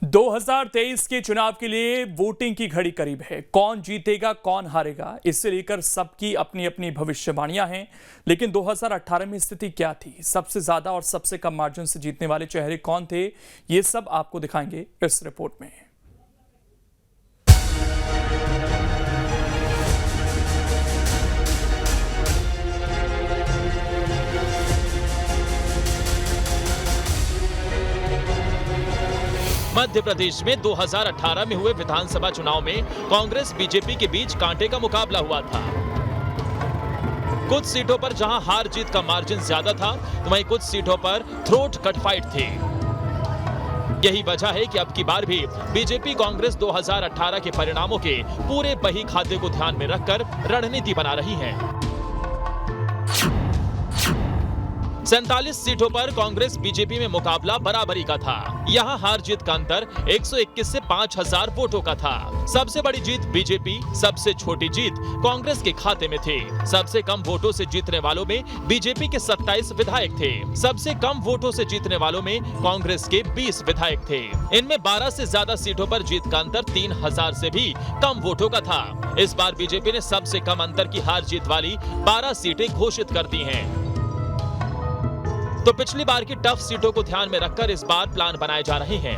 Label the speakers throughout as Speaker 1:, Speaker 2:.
Speaker 1: 2023 के चुनाव के लिए वोटिंग की घड़ी करीब है। कौन जीतेगा, कौन हारेगा, इससे लेकर सबकी अपनी अपनी भविष्यवाणियां हैं। लेकिन 2018 में स्थिति क्या थी? सबसे ज्यादा और सबसे कम मार्जिन से जीतने वाले चेहरे कौन थे? ये सब आपको दिखाएंगे इस रिपोर्ट में।
Speaker 2: मध्य प्रदेश में 2018 में हुए विधानसभा चुनाव में कांग्रेस बीजेपी के बीच कांटे का मुकाबला हुआ था। कुछ सीटों पर जहां हार जीत का मार्जिन ज्यादा था, तो वहीं कुछ सीटों पर थ्रोट कट फाइट थी। यही वजह है कि अब की बार भी बीजेपी कांग्रेस 2018 के परिणामों के पूरे बही खाते को ध्यान में रखकर रणनीति बना रही है। 47 सीटों पर कांग्रेस बीजेपी में मुकाबला बराबरी का था। यहां हार जीत का अंतर 121 से 5000 वोटों का था। सबसे बड़ी जीत बीजेपी, सबसे छोटी जीत कांग्रेस के खाते में थी। सबसे कम वोटों से जीतने वालों में बीजेपी के 27 विधायक थे। सबसे कम वोटों से जीतने वालों में कांग्रेस के 20 विधायक थे। इनमें 12 से ज्यादा सीटों पर जीत का अंतर 3000 से भी कम वोटों का था। इस बार बीजेपी ने सबसे कम अंतर की हार जीत वाली 12 सीटें घोषित कर दी हैं। तो पिछली बार की टफ सीटों को ध्यान में रखकर इस बार प्लान बनाए जा रहे हैं।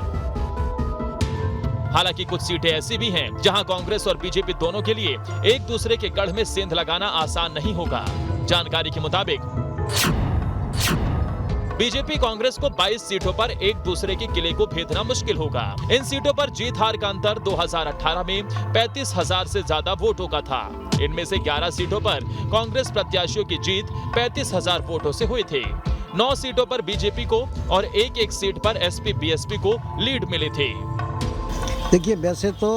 Speaker 2: हालांकि कुछ सीटें ऐसी भी हैं जहां कांग्रेस और बीजेपी दोनों के लिए एक दूसरे के गढ़ में सेंध लगाना आसान नहीं होगा। जानकारी के मुताबिक बीजेपी कांग्रेस को 22 सीटों पर एक दूसरे के किले को भेदना मुश्किल होगा। इन सीटों पर जीत हार का अंतर 2018 में 35,000 से ज्यादा वोटों का था। इनमें से 11 सीटों पर कांग्रेस प्रत्याशियों की जीत 35,000 वोटों से हुई थी। 9 सीटों पर बीजेपी को और एक सीट पर एसपी बीएसपी को लीड मिली थी।
Speaker 3: देखिए, वैसे तो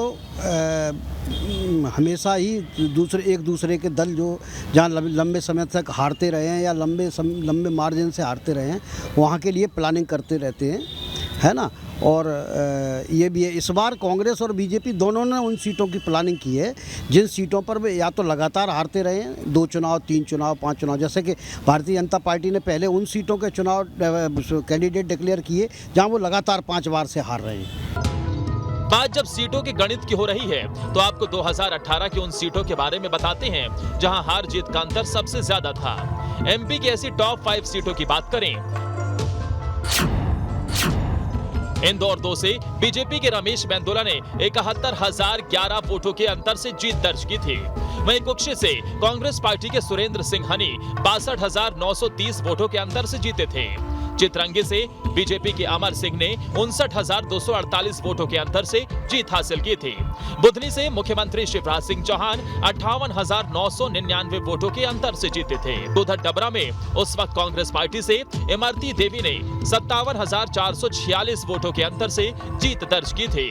Speaker 3: हमेशा ही एक दूसरे के दल जो जहाँ लंबे समय तक हारते रहे हैं या लंबे मार्जिन से हारते रहे हैं, वहाँ के लिए प्लानिंग करते रहते हैं, है ना। और ये भी है, इस बार कांग्रेस और बीजेपी दोनों ने उन सीटों की प्लानिंग की है जिन सीटों पर वे या तो लगातार हारते रहे हैं, 2 चुनाव, 3 चुनाव, 5 चुनाव। जैसे कि भारतीय जनता पार्टी ने पहले उन सीटों के चुनाव कैंडिडेट डिक्लेयर किए जहां वो लगातार 5 बार से हार रहे हैं।
Speaker 2: बात जब सीटों के गणित की हो रही है, तो आपको 2018 की उन सीटों के बारे में बताते हैं जहां हार जीत का अंतर सबसे ज्यादा था। एमपी की ऐसी टॉप 5 सीटों की बात करें, इंदौर 2 से बीजेपी के रमेश मेंदोला ने 71,011 वोटों के अंतर से जीत दर्ज की थी। वहीं कुक्षी से कांग्रेस पार्टी के सुरेंद्र सिंह हनी 62,930 वोटों के अंतर से जीते थे। चित्रंगी से बीजेपी के अमर सिंह ने 59,248 वोटों के अंतर से जीत हासिल की थी। बुधनी से मुख्यमंत्री शिवराज सिंह चौहान 58,999 वोटों के अंतर से जीते थे। उधर डबरा में उस वक्त कांग्रेस पार्टी से इमरती देवी ने 57,446 वोटों के अंतर से जीत दर्ज की थी।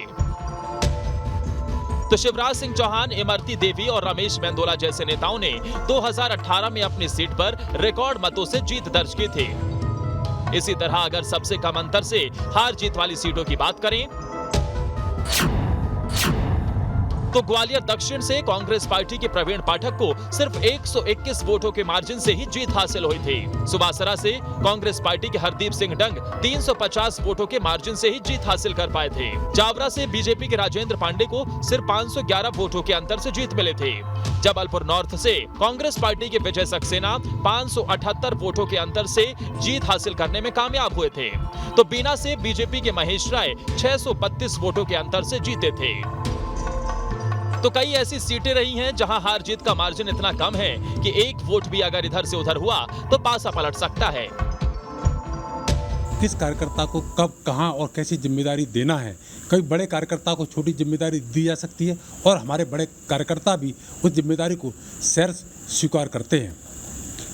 Speaker 2: तो शिवराज सिंह चौहान, इमरती देवी और रमेश मेंदोला जैसे नेताओं ने 2018 में अपनी सीट पर रिकॉर्ड मतों से जीत दर्ज की थी। इसी तरह अगर सबसे कम अंतर से हार जीत वाली सीटों की बात करें, तो ग्वालियर दक्षिण से कांग्रेस पार्टी के प्रवीण पाठक को सिर्फ 121 वोटों के मार्जिन से ही जीत हासिल हुई थी। सुबासरा से कांग्रेस पार्टी के हरदीप सिंह डंग 350 वोटों के मार्जिन से ही जीत हासिल कर पाए थे। जावरा से बीजेपी के राजेंद्र पांडे को सिर्फ 511 वोटों के अंतर से जीत मिले थे। जबलपुर नॉर्थ से कांग्रेस पार्टी के विजय सक्सेना 578 वोटों के अंतर से जीत हासिल करने में कामयाब हुए थे। तो बीना से बीजेपी के महेश राय 632 वोटों के अंतर से जीते थे। तो कई ऐसी सीटें रही हैं जहां हार जीत का मार्जिन इतना कम है कि एक वोट भी अगर इधर से उधर हुआ तो पासा पलट सकता है।
Speaker 4: किस कार्यकर्ता को कब, कहां और कैसी जिम्मेदारी देना है, कई बड़े कार्यकर्ता को छोटी जिम्मेदारी दी जा सकती है और हमारे बड़े कार्यकर्ता भी उस जिम्मेदारी को सैर स्वीकार करते हैं।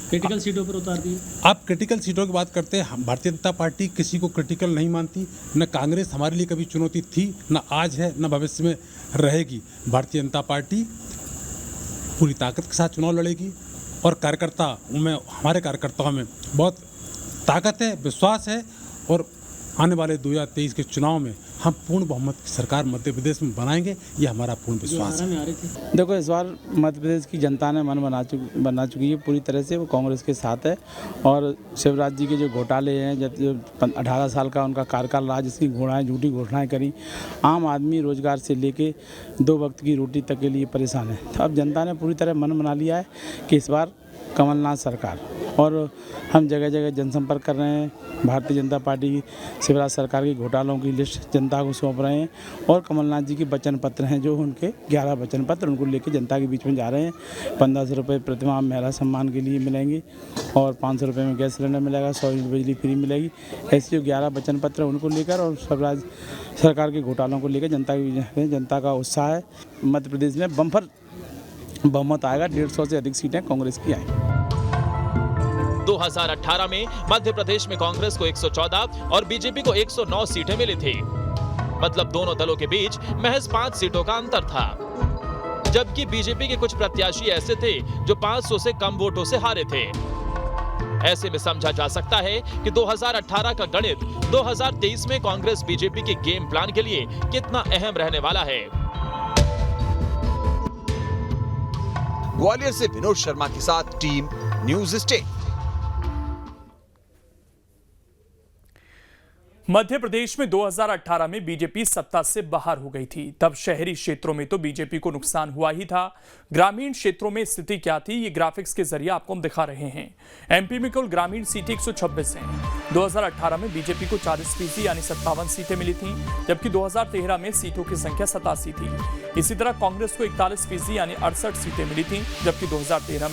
Speaker 5: क्रिटिकल सीटों पर उतार दिए।
Speaker 4: आप क्रिटिकल सीटों की बात करते हैं, भारतीय जनता पार्टी किसी को क्रिटिकल नहीं मानती। न कांग्रेस हमारे लिए कभी चुनौती थी, न आज है, न भविष्य में रहेगी। भारतीय जनता पार्टी पूरी ताकत के साथ चुनाव लड़ेगी और हमारे कार्यकर्ताओं में बहुत ताकत है, विश्वास है और आने वाले 2023 के चुनाव में हम पूर्ण बहुमत की सरकार मध्य प्रदेश में बनाएंगे, ये हमारा पूर्ण विश्वास है।
Speaker 5: में आ रही थी।
Speaker 6: देखो, इस बार मध्य प्रदेश की जनता ने मन बना चुकी है पूरी तरह से, वो कांग्रेस के साथ है। और शिवराज जी के जो घोटाले हैं, जो 18 साल का उनका कार्यकाल रहा, जिसकी झूठी घोषणाएं करी, आम आदमी रोजगार से लेके 2 वक्त की रोटी तक के लिए परेशान है। तो अब जनता ने पूरी तरह मन बना लिया है कि इस बार कमलनाथ सरकार, और हम जगह जगह जनसंपर्क कर रहे हैं। भारतीय जनता पार्टी की शिवराज सरकार के घोटालों की लिस्ट जनता को सौंप रहे हैं, और कमलनाथ जी के वचन पत्र हैं, जो उनके 11 वचन पत्र, उनको लेकर जनता के बीच में जा रहे हैं। 1500 रुपये प्रतिमाह महिला सम्मान के लिए मिलेंगे, और 500 रुपये में गैस सिलेंडर मिलेगा, 100 यूनिट बिजली फ्री मिलेगी। ऐसे जो 11 वचन पत्र हैं उनको लेकर, और शिवराज सरकार के घोटालों को लेकर जनता का उत्साह है। मध्य प्रदेश में बम्पर बहुमत आएगा, 150 से अधिक सीटें कांग्रेस की आएंगी।
Speaker 2: 2018 में मध्य प्रदेश में कांग्रेस को 114 और बीजेपी को 109 सीटें मिली थी। मतलब दोनों दलों के बीच महज 5 सीटों का अंतर था। जबकि बीजेपी के कुछ प्रत्याशी ऐसे थे जो 500 से कम वोटों से हारे थे। ऐसे में समझा जा सकता है कि 2018 का गणित 2023 में कांग्रेस बीजेपी के गेम प्लान के लिए कितना अहम रहने वाला है।
Speaker 7: ग्वालियर से विनोद शर्मा के साथ team news state.
Speaker 1: Madhya Pradesh में 2018 में बीजेपी सत्ता से बाहर हो गई थी। तब शहरी क्षेत्रों में तो बीजेपी को नुकसान हुआ ही था। ग्रामीण क्षेत्रों में स्थिति क्या थी, ये ग्राफिक्स के जरिए आपको हम दिखा रहे हैं। एमपी में कुल ग्रामीण सीटें 126 हैं। 2018 में बीजेपी को 40% यानी 57 सीटें मिली थीं, जबकि 2013 में सीटों की संख्या 87 थी। इसी तरह कांग्रेस को 41% यानी 68 सीटें मिली थीं, जबकि 2013